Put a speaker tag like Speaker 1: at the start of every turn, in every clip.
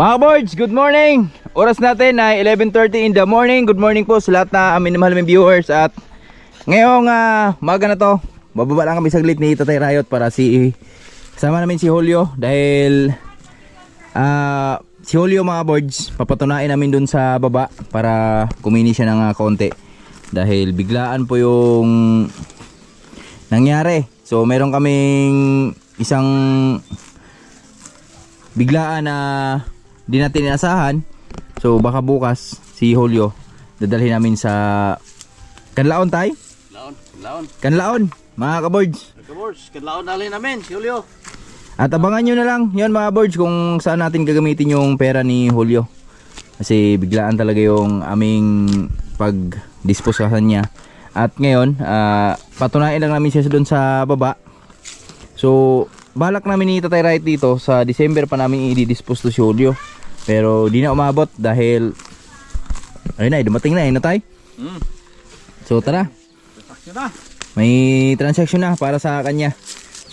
Speaker 1: Mga boards, good morning! Oras natin ay 11:30 in the morning. Good morning po sa lahat na amin na mahal naming viewers. At ngayong maga na to, bababa lang kami saglit ni Tatay Rayot para kasama namin si Julio. Dahil si Julio mga boards, papatunain namin dun sa baba para kumini siya ng konti. Dahil biglaan po yung nangyari. So meron kaming isang biglaan na di natin inasahan. So baka bukas si Julio dadalhin namin sa Kanlaon tay? Kanlaon mga kaboards.
Speaker 2: Kanlaon dalhin namin si Julio.
Speaker 1: At abangan nyo na lang yun mga boards kung saan natin gagamitin yung pera ni Julio. Kasi biglaan talaga yung aming pag-dispose sa kanya. At ngayon patunayan lang namin siya doon sa baba. So balak namin ni Tatay Rayot dito sa December pa namin i-dispose to si Julio. Pero di na umabot dahil ayun na, dumating na Tay. So tara, may transaction na para sa kanya.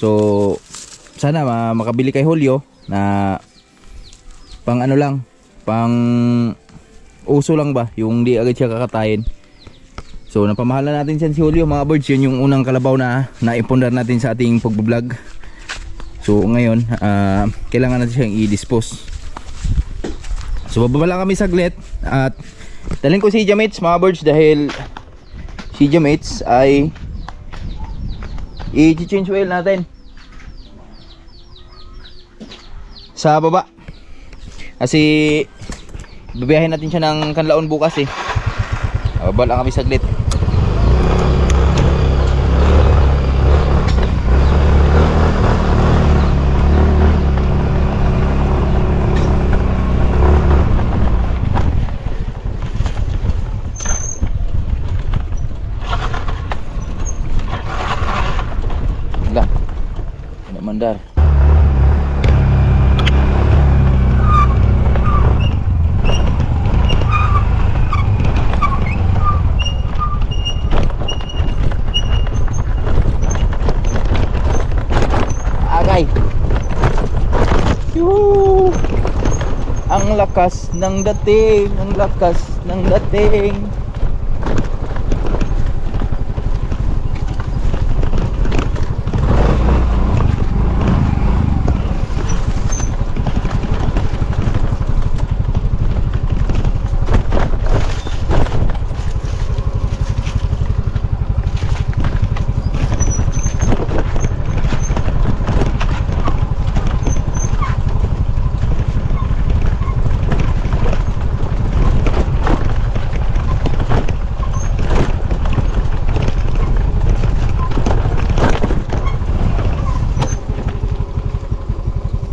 Speaker 1: So sana makabili kay Julio na pang ano lang, pang uso lang ba, yung di agad siya kakatayin. So napamahalan natin siya si Julio mga birds. Yun yung unang kalabaw na naipundar natin sa ating pagbablog. So ngayon kailangan natin siyang i-dispose. So bababa lang kami saglit at dalhin ko si Jamates mga birds dahil si Jamates ay i-change oil natin sa baba. Kasi babiyahin natin siya ng Kanlaon bukas eh. Bababa lang kami saglit. Mandar. Agay. Yoo! Ang lakas ng dating, ang lakas ng dating.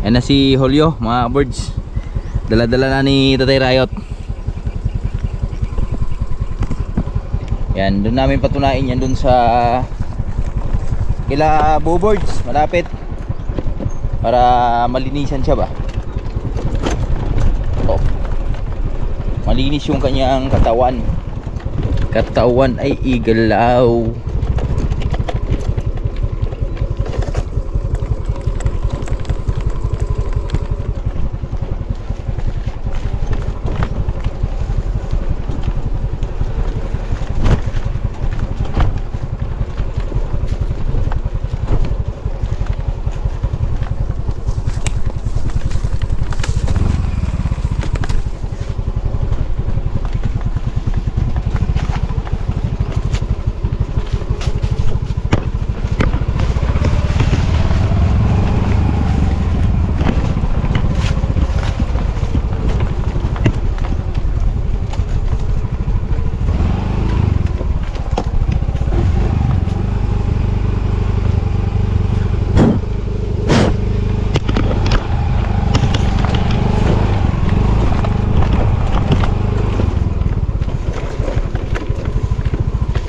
Speaker 1: Ayan na si Julio mga birds. Dala-dala na ni Tatay Rayot. Yan, doon namin patunain yan doon sa kila Boards malapit para malinisan siya ba. Oh. Malinis yung kanyang katawan. Katawan ay igalaw.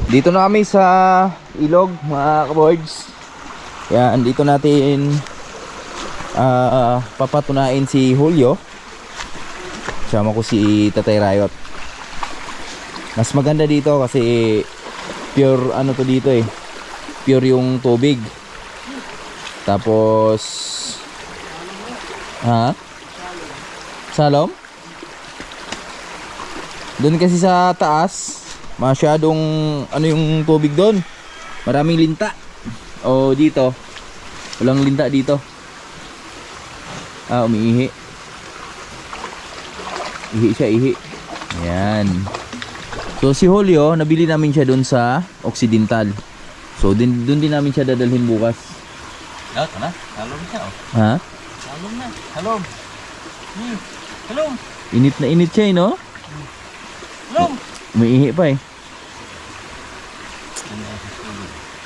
Speaker 1: Dito na kami sa ilog mga kaboards. Yan, dito natin papatunain si Julio. Sama ko si Tatay Rayot. Mas maganda dito kasi pure ano to dito eh. Pure yung tubig. Tapos Salom? Doon kasi sa taas, masyadong ano yung tubig doon. Maraming linta. O dito, walang linta dito. Umiihi. Ihi siya, ihi. Ayan. So si Julio, nabili namin siya doon sa Occidental. So doon din namin siya dadalhin bukas.
Speaker 2: Ito na. Halom siya. Oh.
Speaker 1: Ha?
Speaker 2: Halom na. Halom. Halom.
Speaker 1: Init na init siya, no?
Speaker 2: Halom.
Speaker 1: Umiihi pa eh.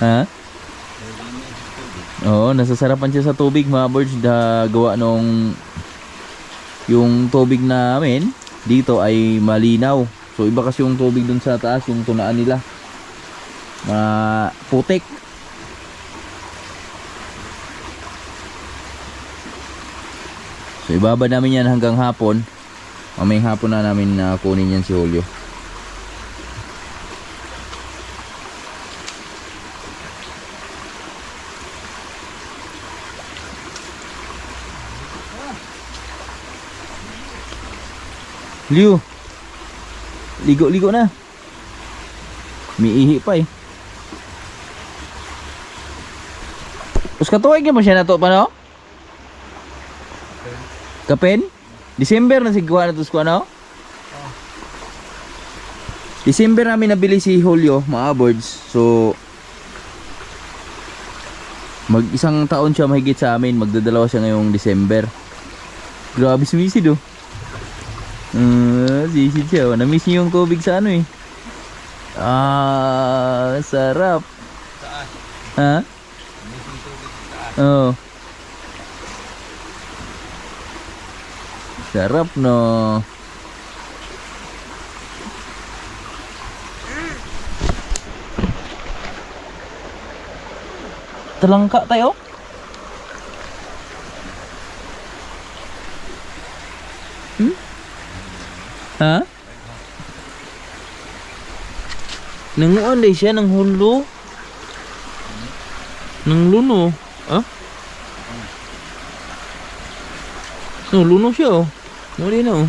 Speaker 1: Ha? Oo, nasasarapan siya sa tubig, mga birds. Gawa nung yung tubig namin dito ay malinaw. So iba kasi yung tubig dun sa taas, yung tunaan nila. Putik. So ibaba namin yan hanggang hapon. Mamayang hapon na namin kunin yan si Julio. Liu, ligo-ligo na. Miihi pa eh. Tapos katuwag mo siya na to pa, no? Kapen? December na sigwa na to sa no? December namin nabili si Julio, mga birds. So mag isang taon siya mahigit sa amin. Magdadalawa siya ngayong December. Grabe sumisid oh. Sisid siya. Na-miss niyo yung tubig sa ano eh. Sarap. Ha? Oo. Sarap no. Talangka tayo. Ha? Nanguan day siya ng hulo. Nang luno. Ha? No, luno siya oh. Muli na oh.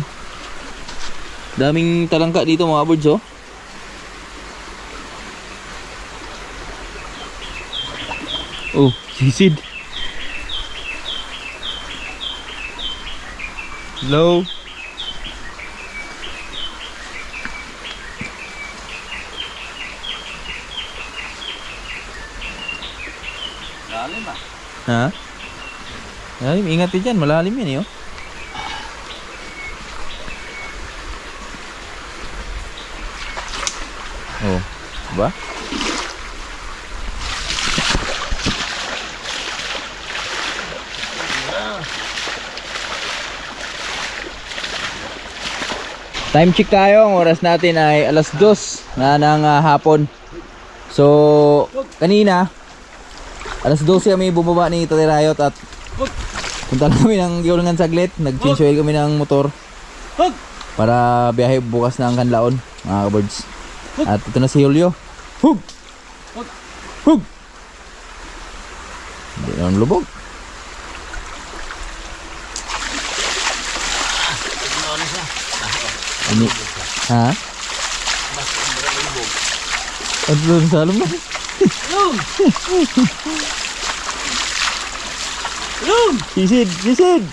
Speaker 1: Daming talangka dito mga birds oh. Oh, sisid. Hello.
Speaker 2: Lalim ah.
Speaker 1: Ha? Malalim, ingat din dyan. Malalim yan eh oh. Oh, ba? Time check tayo. Ang oras natin ay alas 2 na ng hapon. So, kanina alas 12 kami bumaba ni Tatay Rayot at punta na kami ng Giulungan saglit. Nag-change oil kami ng motor para biyahe bukas na ang Kanlaon, mga kabirds. At ito na si Julio. Hug! Hug! Hindi naman lubog. Ini, ha? At doon sa alam na. Sisid! Sisid!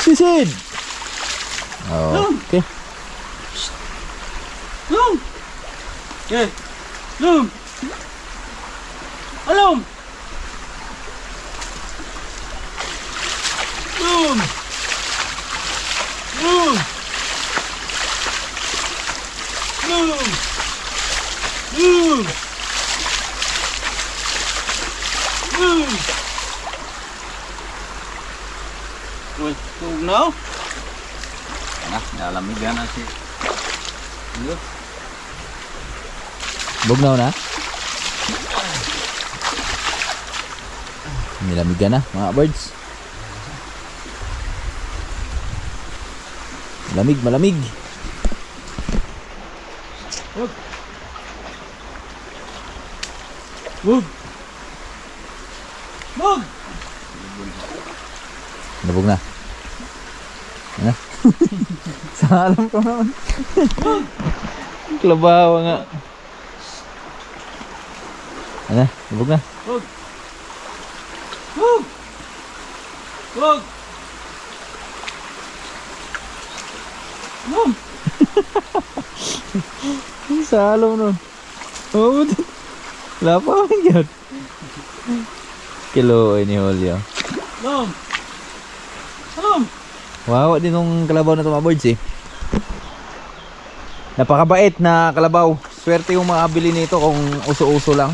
Speaker 1: Sisid! Oh, okay.
Speaker 2: Lum! Okay. Lum! Alom! Lum! Lum! Lum! Lum! Lum! Uy, tugnaw? Nah, nalamigan na si Julio.
Speaker 1: Bugnaw na? Nilamigan na mga birds. Malamig, malamig.
Speaker 2: Wag. Wag. Wag.
Speaker 1: Nabog na. Ano? Sa alam ko naman. Klabawa nga. Ano? Lubog na.
Speaker 2: Wag! Wag! Wag! Wag!
Speaker 1: Sa alam nun. Oo, wala pa kami yun. Kilo ni Julio.
Speaker 2: Nom! Nom!
Speaker 1: Wow, din nung kalabaw na ito mga birds eh. Napakabait na kalabaw. Swerte yung makabili nito kung uso-uso lang.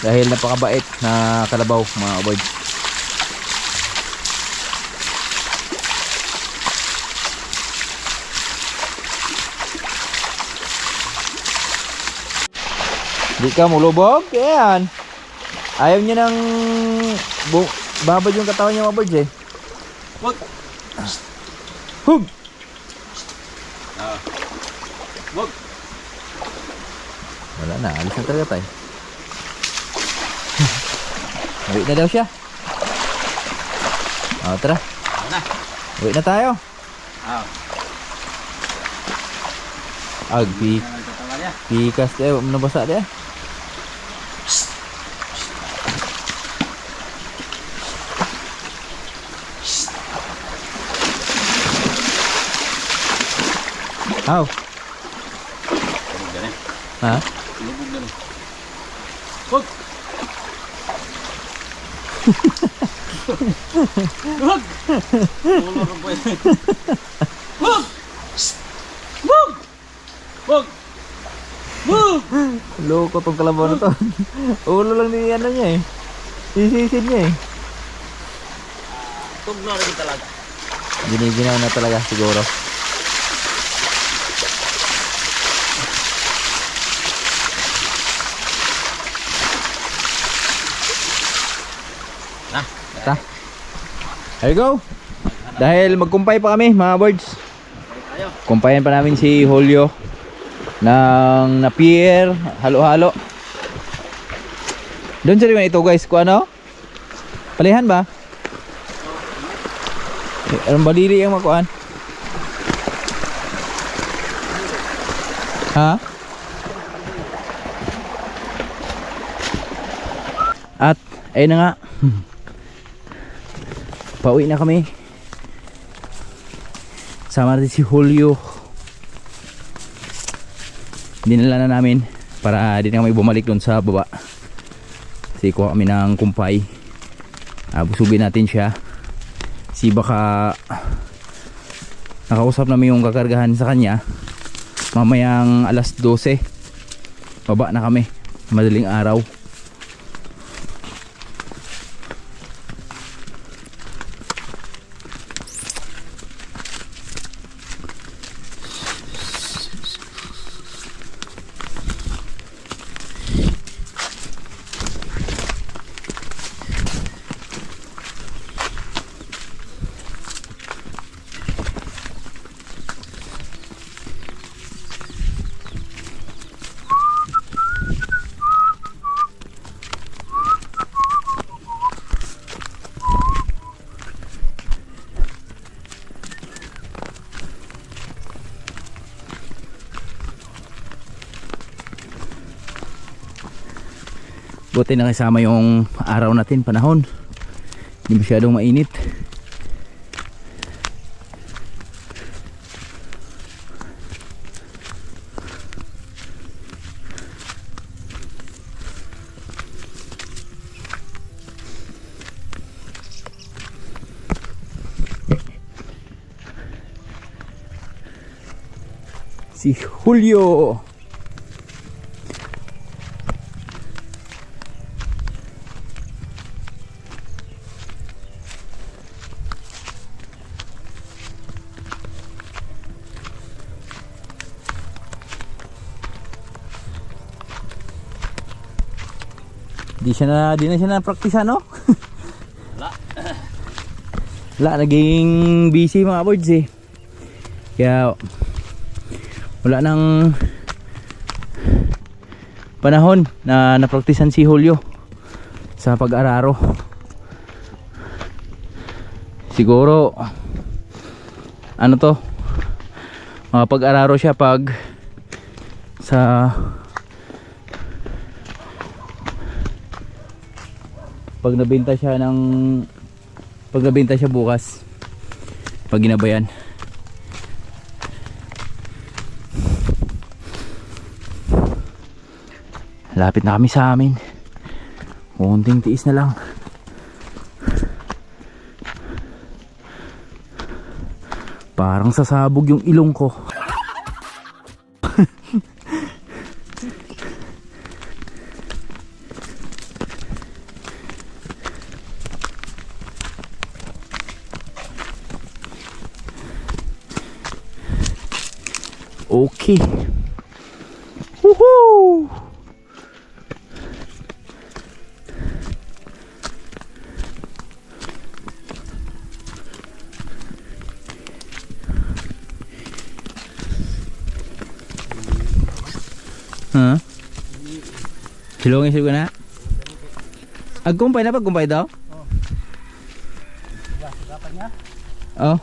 Speaker 1: Dahil napakabait na kalabaw mga birds. Di ka mulubog? Yan. Ayaw niya ng babad yung katawan niya mga birds eh.
Speaker 2: Wag!
Speaker 1: Hug!
Speaker 2: Ah. Wag!
Speaker 1: Wala na, alis na talaga tayo. Uwi na daw siya. O, tara.
Speaker 2: Ano na?
Speaker 1: Uwi na tayo.
Speaker 2: Ah.
Speaker 1: Agpi.
Speaker 2: Nagkatawa niya.
Speaker 1: Pikas tayo, nabasa dia. Aw,
Speaker 2: Lubog na rin.
Speaker 1: ha?
Speaker 2: Lubog na rin. Wag! Wag! Ulo rin po yun. Wag! Wag! Wag! Wag!
Speaker 1: Loko tong kalabaw na to. Ulo lang ni ano niya eh. Sisisid niya eh.
Speaker 2: Tugno rin talaga.
Speaker 1: Giniginaw na talaga siguro.
Speaker 2: Na.
Speaker 1: Ta. There you go. Dahil magkumpay pa kami mga birds.
Speaker 2: Tayo.
Speaker 1: Kumpayan pa namin si Julio ng napier, halo-halo. Doon sa rin ito guys, kung ano? Palihan ba? Anong balili yung makuan? Ha? At ayun na nga. Pauwi na kami. Sama natin si Julio. Dinala na namin para di na kami bumalik doon sa baba. Kasi kuha kami ng kumpay. Busugin natin siya. Si baka nakausap namin yung kakargahan sa kanya. Mamayang alas 12 baba na kami. Madaling araw. Buti na kasama yung araw natin, panahon. Hindi masyadong mainit. Si Julio. Di na siya na-practice ano?
Speaker 2: Wala.
Speaker 1: Wala, naging busy mga birds eh. Kaya wala nang panahon na na-practicean si Julio sa pag-araro. Siguro ano to, pag-araro siya pag sa pag nabenta siya bukas, pag ginabayan. Lapit na kami sa amin, konting tiis na lang. Parang sasabog yung ilong ko. Okay. Woohoo! Huh? Silungin sila na? Agkumpay na pagkumpay daw? Oo. Oh.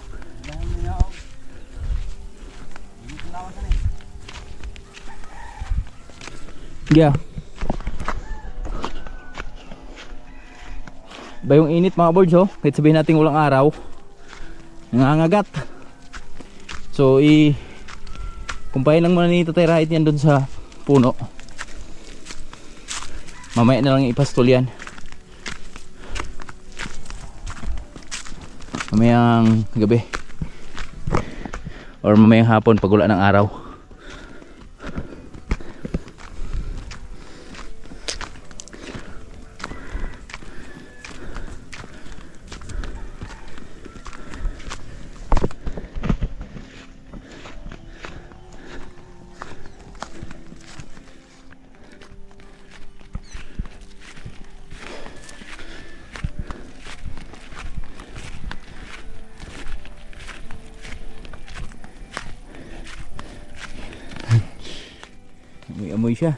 Speaker 1: Yeah. Ba yung init mga boards oh. Kahit sabihin natin ulang araw, nangangagat. So kumpayin lang muna ni Tatay Rahit yan dun sa puno. Mamaya na lang ipastol yan. Mamayang gabi or mamayang hapon pag wala ng araw. May amoy siya.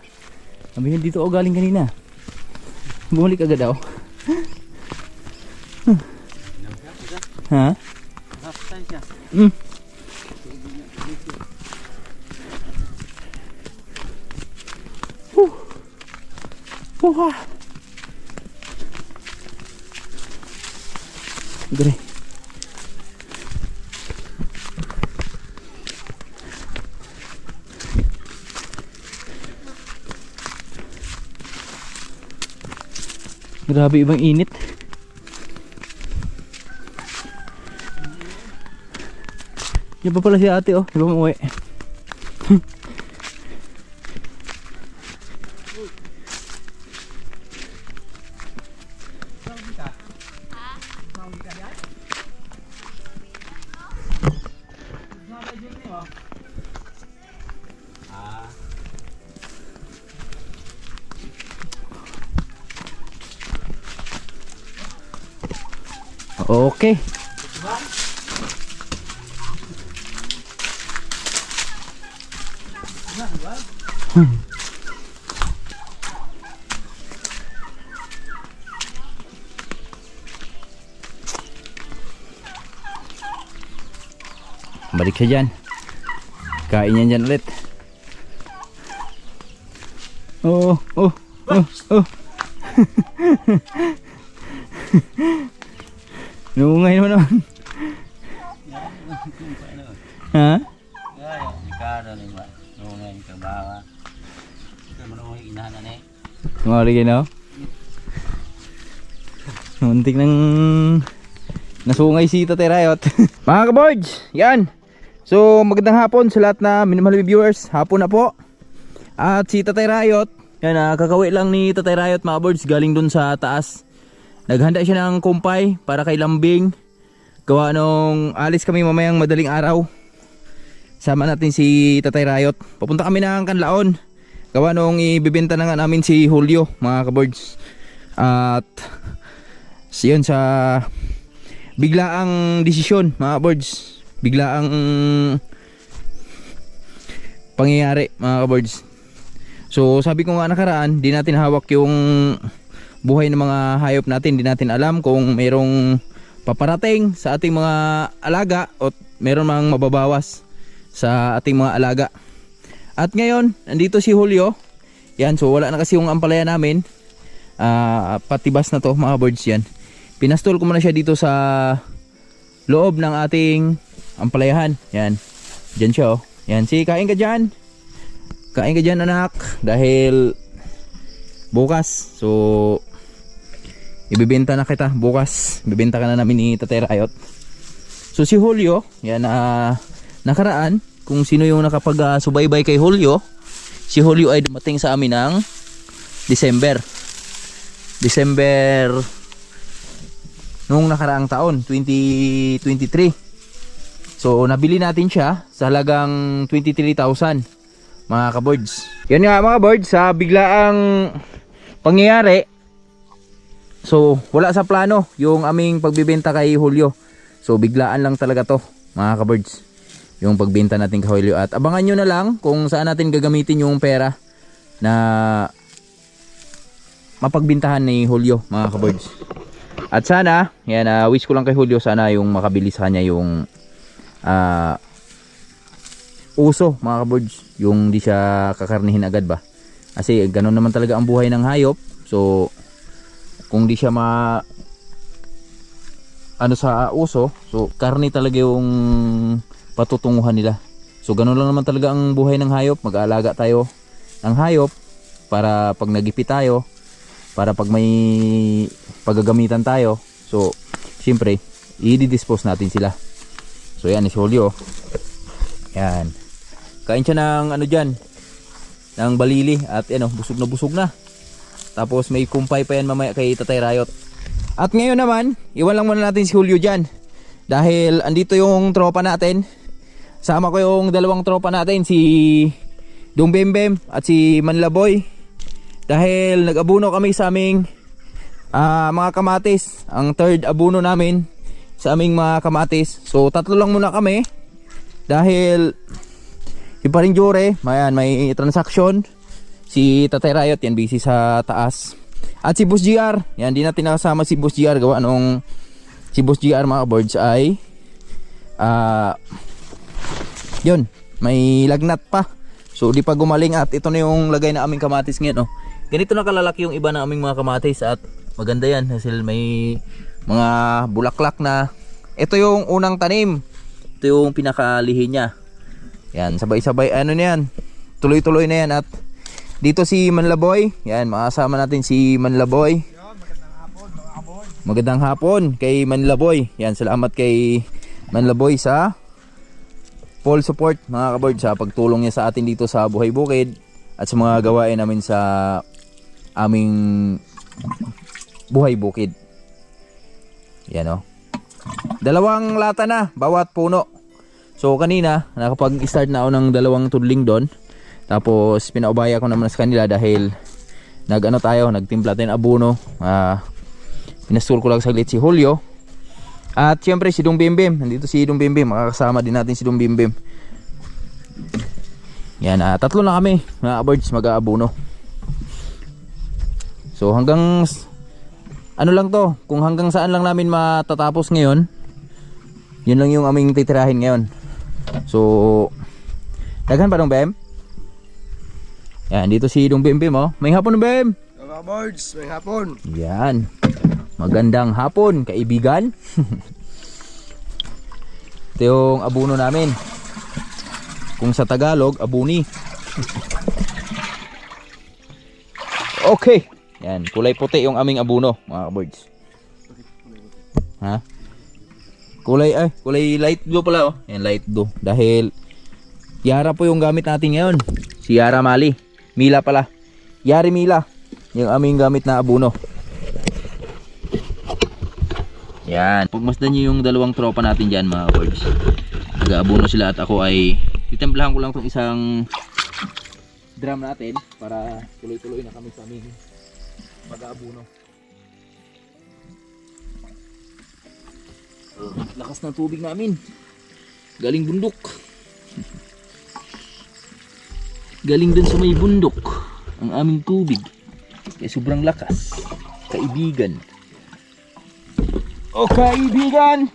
Speaker 1: Sabi niya dito ako galing kanina. Bumalik agad ako. Ha? Puha. Gre. Grabe ibang init. Yan pa pala si ate oh, ibang umuwi. Okay. Balik siya dyan. Kain yan dyan ulit. Oh, oh, oh, oh. Nungungay naman naman. Ha? Tumawali kayo na? Muntik nang nasungay si Tatay Rahit. Mga kaboards, yan. So magandang hapon sa lahat na minamahal viewers. Hapon na po. At si Tatay Rahit, yan, kakauwi lang ni Tatay Rahit mga boards, galing dun sa taas. Naghanda siya ng kumpay para kay Lambing. Gawa nung alis kami mamayang madaling araw. Sama natin si Tatay Rahit. Papunta kami ng Kanlaon. Gawa nung ibibenta na nga namin si Julio mga kaboards. At yun sa biglaang desisyon mga kaboards. Biglaang pangyayari mga kaboards. So sabi ko nga nakaraan, di natin hawak yung buhay ng mga hayop natin. Di natin alam kung mayroong paparating sa ating mga alaga o meron mang mababawas sa ating mga alaga. At ngayon, nandito si Julio. Yan, so wala na kasi yung ampalaya namin. Patibas na to mga birds yan. Pinastol ko muna siya dito sa loob ng ating ampalayahan. Yan, dyan siya oh. Yan, kain ka dyan. Kain ka dyan anak. Dahil bukas, so ibibenta na kita bukas. Ibibenta ka na namin ni Tatay Rayot. So si Julio, yan, nakaraan, kung sino yung nakapag-subaybay kay Julio, si Julio ay dumating sa amin ng December nung nakaraang taon, 2023. So nabili natin siya sa halagang 23,000 mga ka-birds. Yan nga mga birds, sa biglaang pangyayari, so wala sa plano yung aming pagbibenta kay Julio. So biglaan lang talaga to mga ka-birds, yung pagbenta natin kay Julio. At abangan nyo na lang kung saan natin gagamitin yung pera na mapagbintahan ni Julio mga ka-birds. At sana, yan, wish ko lang kay Julio, sana yung makabili sa kanya yung uso mga ka-birds, yung di siya kakarnihin agad ba. Kasi ganun naman talaga ang buhay ng hayop. So kung di siya sa uso, so karne talaga yung patutunguhan nila. So ganun lang naman talaga ang buhay ng hayop. Mag-aalaga tayo ng hayop para pag nagipit tayo, para pag may paggagamitan tayo, so siyempre i-dispose natin sila. So yan, si Julio. Yan, kain siya ng dyan, ng balili. At busog na. Tapos may kumpay pa yan mamaya kay Tatay Rayot. At ngayon naman, iwan lang muna natin si Julio dyan. Dahil andito yung tropa natin. Sama ko yung dalawang tropa natin, si Dong Bembem at si Manlaboy. Dahil nag-abuno kami sa aming mga kamatis. Ang third abuno namin sa aming mga kamatis. So tatlo lang muna kami. Dahil yung paring Jure, may transaction. Si Tatay Rayot, yan, busy sa taas. At si Boss GR, yan, di natin nakasama si Boss GR. Gawa nung si Boss GR mga birds ay yun, may lagnat pa. So di pa gumaling. At ito na yung lagay na aming kamatis ngayon. Ganito na kalalaki yung iba na aming mga kamatis. At maganda yan kasi may mga bulaklak na. Ito yung unang tanim. Ito yung pinakalihi niya. Yan, sabay-sabay na yan. Tuloy-tuloy na yan. At dito si Manlaboy. Yan, makasama natin si Manlaboy. Magandang hapon kay Manlaboy. Yan, salamat kay Manlaboy sa full support mga kabird, sa pagtulong niya sa atin dito sa Buhay Bukid at sa mga gawain namin sa aming Buhay Bukid. Yan o. 2 lata na bawat puno. So kanina nakapag-start na ako ng 2 tudling doon. Tapos pinaubaya ko naman sa kanila dahil nagtimpla tayo ng abono. Pinastol ko lang saglit si Julio. At syempre si Dong Bimbim. Nandito si Dong Bimbim. Makakasama din natin si Dong Bimbim. Yan, 3 na kami mga birds mag-aabono. So hanggang lang to, kung hanggang saan lang namin matatapos ngayon, yun lang yung aming titirahin ngayon. So daghan pa Dong Bem. Yan, dito si Dong Bim Bim oh. May hapon Dong Bim.
Speaker 3: Mga birds, may hapon.
Speaker 1: Yan. Magandang hapon, kaibigan. Ito yung abuno namin. Kung sa Tagalog, abuni. Okay. Yan, kulay puti yung aming abuno, mga birds. Ha? Kulay light blue pala oh. Yan, light blue. Dahil Yara po yung gamit natin ngayon. Si Yara Mali. Mila pala. Yari Mila. Yung aming gamit na abuno. Yan. Pagmasdan nyo yung 2 tropa natin dyan mga birds. Nag-aabuno sila at ako ay titemplahan ko lang itong isang drum natin para tuloy-tuloy na kami sa aming pag-aabuno. Lakas ng tubig namin. Galing bundok. Galing dun sa may bundok ang aming tubig. Kaya sobrang lakas. Kaibigan. O kaibigan,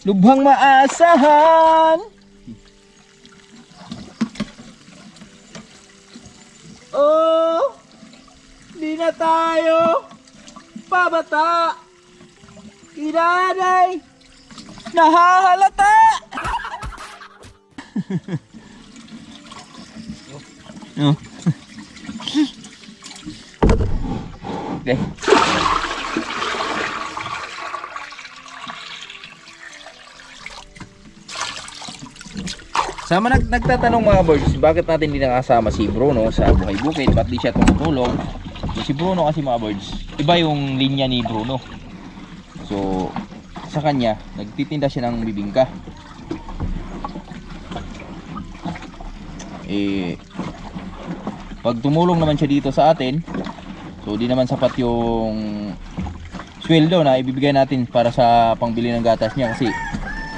Speaker 1: Lubhang maasahan. Oh, di na tayo pabata. Kinanay, nahahalata. Oh. Okay. Sama nagtatanong mga birds, bakit natin hindi nakasama si Bruno sa Buhay Bukid? Ba't di siya tumutulong? So, si Bruno kasi mga birds, iba yung linya ni Bruno. So, sa kanya, nagtitinda siya ng bibingka. Pag tumulong naman siya dito sa atin, so di naman sapat yung sweldo na ibibigay natin para sa pangbili ng gatas niya, kasi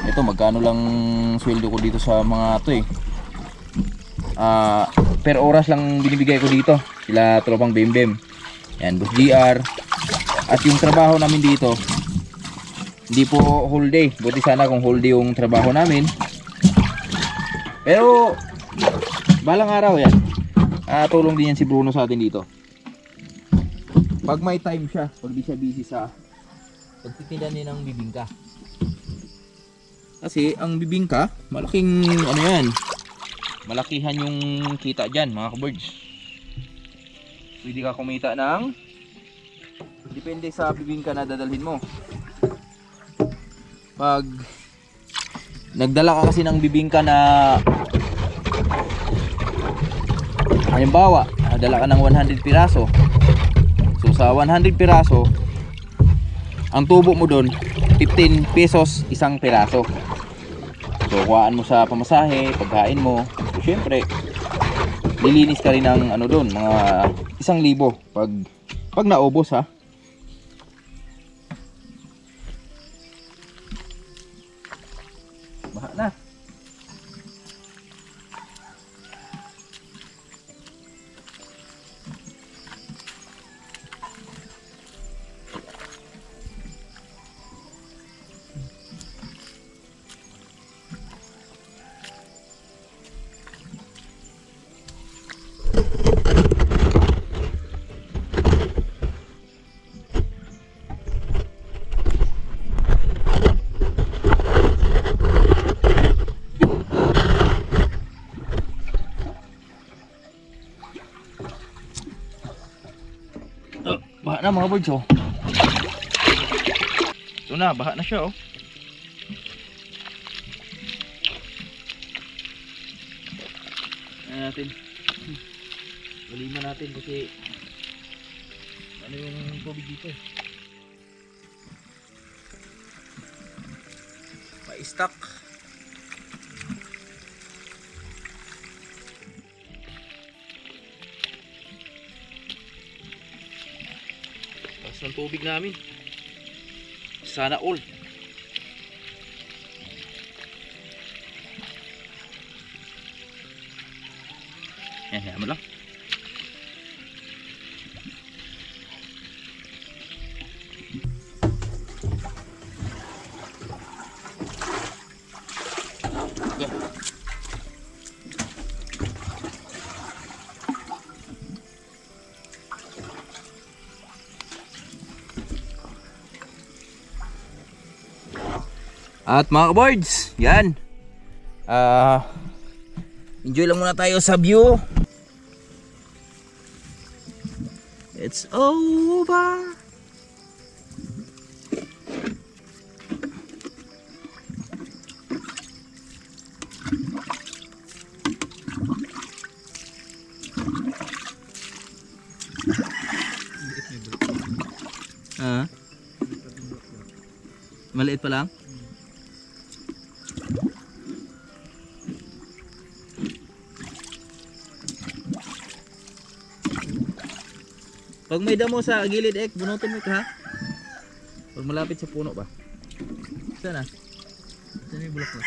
Speaker 1: ito magkano lang sweldo ko dito sa mga to per oras lang binibigay ko dito sila tropang bembem. Yan, Boss GR. At yung trabaho namin dito, hindi po whole day. Buti sana kung whole day yung trabaho namin. Pero balang araw yan, tulong din yan si Bruno sa atin dito. Pag may time siya, pag di siya busy sa pagtitinda niya ng bibingka. Kasi ang bibingka, malaking ano yan, malakihan yung kita dyan mga kabirds. Pwede ka kumita ng, depende sa bibingka na dadalhin mo. Pag nagdala ka kasi ng bibingka na, halimbawa, dala ka ng 100 piraso. So sa 100 piraso, ang tubo mo doon 15 pesos isang piraso. So kuhaan mo sa pamasahe, pagkain mo. So syempre, lilinis ka rin ng ano doon, mga 1,000 pag naubos ha. Baha na. Baha na mga birds oh. Ito na, baha na siya oh. Ayan natin. Baliman natin kasi ano yung tubig dito eh. Pa-stuck. Ng tubig namin. Sana all. Yan mo lang. Okay. At mga ka-birds, yan. Enjoy lang muna tayo sa view. It's over. Maliit pa lang. Pag may damo sa gilid ek, bunutin mo ka ha. Pag malapit sa puno ba? Sana. Sana yung bulak mo.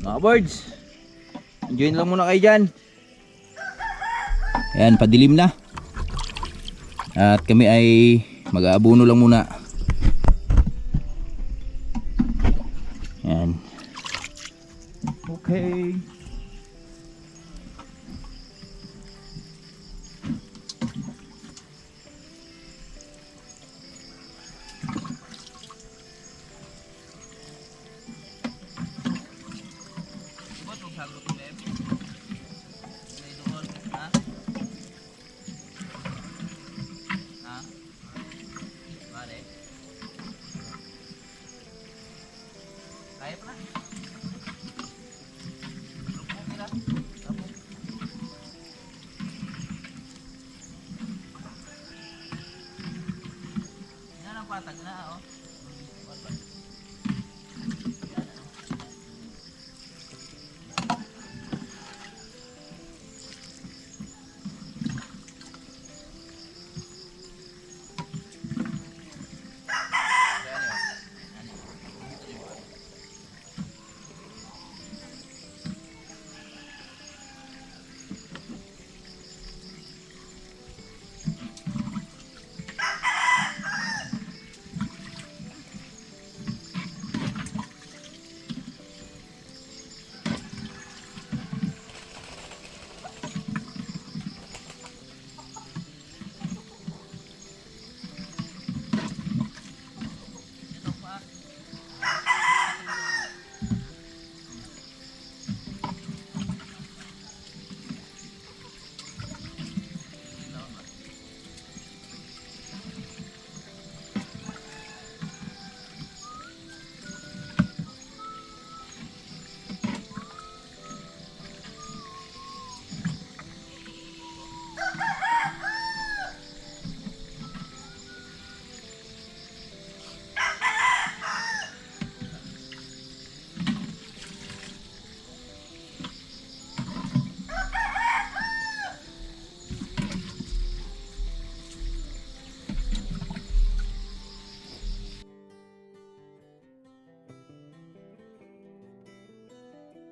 Speaker 1: Mga birds, enjoy lang muna kayo dyan. Ayan, padilim na. At kami ay mag-aabono lang muna. Ayan. Okay.
Speaker 2: Kaya pa na. Yan ang patag na, oh.